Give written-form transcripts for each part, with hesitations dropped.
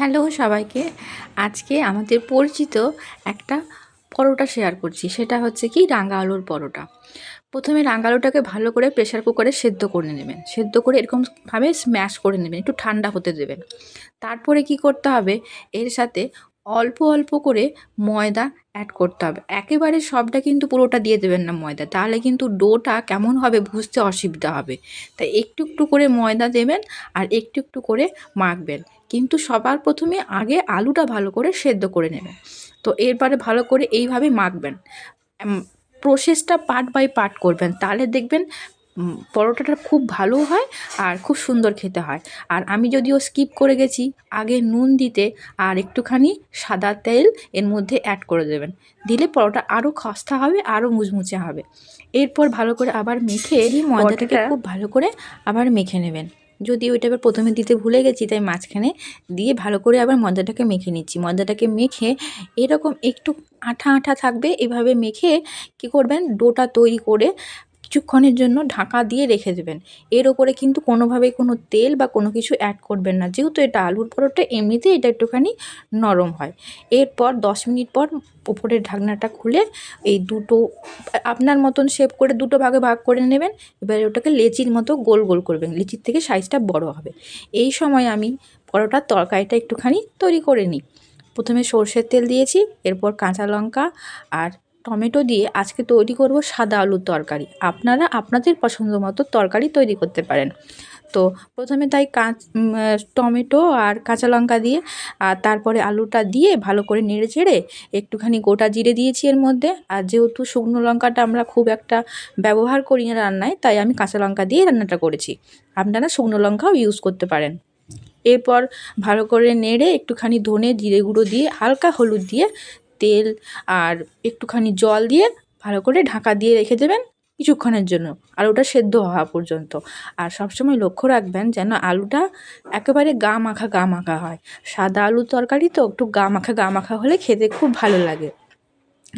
Hello সবাইকে। আজকে আমাদের পরিচিত একটা পরোটা শেয়ার করছি। সেটা হচ্ছে কি রাঙা আলুর পরোটা। প্রথমে রাঙা আলুটাকে ভালো করে প্রেসার কুকারে সেদ্ধ করে নেবেন। সেদ্ধ করে এরকমভাবে স্ম্যাশ করে নেবেন, একটু ঠান্ডা হতে দেবেন। তারপরে কি করতে হবে, এর সাথে অল্প অল্প করে ময়দা অ্যাড করতে হবে। একেবারে সবটা কিন্তু পুরোটা দিয়ে দেবেন না ময়দা, তাহলে কিন্তু ডোটা কেমন হবে বুঝতে অসুবিধা হবে। তাই একটু একটু করে ময়দা দেবেন আর একটু একটু করে মাখবেন। কিন্তু সবার প্রথমে আগে আলুটা ভালো করে সেদ্ধ করে নেবেন। তো এরপরে ভালো করে এইভাবে মাখবেন। প্রসেসটা পার্ট বাই পার্ট করবেন, তাহলে দেখবেন পরোটাটা খুব ভালো হয় আর খুব সুন্দর খেতে হয়। আর আমি যদিও স্কিপ করে গেছি আগে নুন দিতে, আর একটুখানি সাদা তেল এর মধ্যে অ্যাড করে দেবেন। দিলে পরোটা আরও খস্তা হবে, আরও মুচমুচে হবে। এরপর ভালো করে আবার মেখে এই ময়দাটাকে খুব ভালো করে আবার মেখে নেবেন। যদি ওইটা আবার প্রথমে দিতে ভুলে গেছি, তাই মাঝখানে দিয়ে ভালো করে আবার ময়দাটাকে মেখে নিচ্ছি। ময়দাটাকে মেখে এরকম একটু আঠা আঠা থাকবে, এভাবে মেখে কী করবেন, ডোটা তৈরি করে কিছুক্ষণের জন্য ঢাকা দিয়ে রেখে দেবেন। এর ওপরে কিন্তু কোনোভাবেই কোনো তেল বা কোনো কিছু অ্যাড করবেন না, যেহেতু এটা আলুর পরোটা এমনিতেই এটা একটুখানি নরম হয়। এরপর 10 মিনিট পর উপরের ঢাকনাটা খুলে এই দুটো আপনার মতন শেপ করে দুটো ভাগে ভাগ করে নেবেন। এবারে ওটাকে লেচির মতো গোল গোল করবেন, লেচির থেকে সাইজটা বড় হবে। এই সময় আমি পরোটার তরকারিটা একটুখানি তৈরি করে নিই। প্রথমে সর্ষের তেল দিয়েছি, এরপর কাঁচা লঙ্কা আর টমেটো দিয়ে আজকে তৈরি করব সাদা আলুর তরকারি। আপনারা আপনাদের পছন্দ মতো তরকারি তৈরি করতে পারেন। তো প্রথমে তাই টমেটো আর কাঁচা লঙ্কা দিয়ে আর তারপরে আলুটা দিয়ে ভালো করে নেড়ে চেড়ে একটুখানি গোটা জিরে দিয়েছি এর মধ্যে। আর যেহেতু শুকনো লঙ্কাটা আমরা খুব একটা ব্যবহার করি না রান্নায়, তাই আমি কাঁচা লঙ্কা দিয়ে রান্নাটা করেছি। আপনারা শুকনো লঙ্কাও ইউজ করতে পারেন। এরপর ভালো করে নেড়ে একটুখানি ধনে জিরে গুঁড়ো দিয়ে হালকা হলুদ দিয়ে তেল আর একটুখানি জল দিয়ে ভালো করে ঢাকা দিয়ে রেখে দেবেন কিছুক্ষণের জন্য, আলুটা সেদ্ধ হওয়া পর্যন্ত। আর সবসময় লক্ষ্য রাখবেন যেন আলুটা একেবারে গা মাখা হয়। সাদা আলুর তরকারি তো একটু গা মাখা হলে খেতে খুব ভালো লাগে।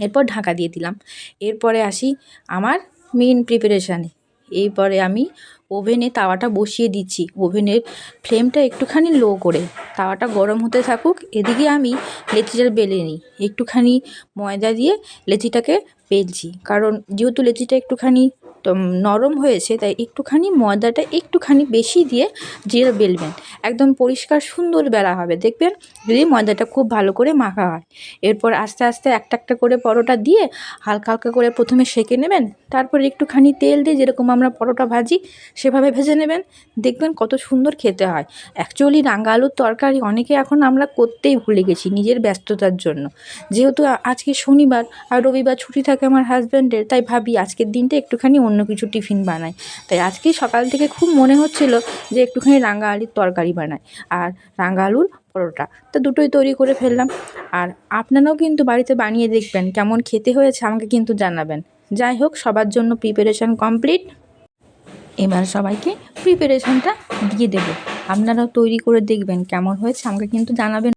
এরপর ঢাকা দিয়ে দিলাম। এরপরে আসি আমার মেন প্রিপারেশানে। এরপরে আমি ওভেনে তাওয়াটা বসিয়ে দিচ্ছি। ওভেনের ফ্লেমটা একটুখানি লো করে তাওয়াটা গরম হতে থাকুক। এদিকে আমি লেচিটা বেলে নিই। একটুখানি ময়দা দিয়ে লেচিটাকে বেলছি, কারণ যেহেতু লেচিটা একটুখানি নরম হয়েছে, তাই একটুখানি ময়দাটা একটুখানি বেশি দিয়ে জিরে বেলবেন। একদম পরিষ্কার সুন্দর বেলা হবে দেখবেন যদি ময়দাটা খুব ভালো করে মাখা হয়। এরপর আস্তে আস্তে একটা একটা করে পরোটা দিয়ে হালকা হালকা করে প্রথমে সেঁকে নেবেন। তারপর একটুখানি তেল দিয়ে যেরকম আমরা পরোটা ভাজি সেভাবে ভেজে নেবেন। দেখবেন কত সুন্দর খেতে হয়। অ্যাকচুয়ালি রাঙা আলুর তরকারি অনেকে এখন আমরা করতেই ভুলে গেছি নিজের ব্যস্ততার জন্য। যেহেতু আজকে শনিবার আর রবিবার ছুটি থাকে আমার হাজব্যান্ডের, তাই ভাবি আজকের দিনটা একটুখানি অন্য কিছু টিফিন বানাই। তাই আজকেই সকাল থেকে খুব মনে হচ্ছিল যে একটুখানি রাঙা আলুর তরকারি বানাই আর রাঙা আলুর পরোটা। তো দুটোই তৈরি করে ফেললাম। আর আপনারাও কিন্তু বাড়িতে বানিয়ে দেখবেন, কেমন খেতে হয়েছে আমাকে কিন্তু জানাবেন। যাই হোক, সবার জন্য প্রিপারেশান কমপ্লিট। এবার সবাইকে প্রিপারেশানটা দিয়ে দেবো। আপনারাও তৈরি করে দেখবেন কেমন হয়েছে আমাকে কিন্তু জানাবেন।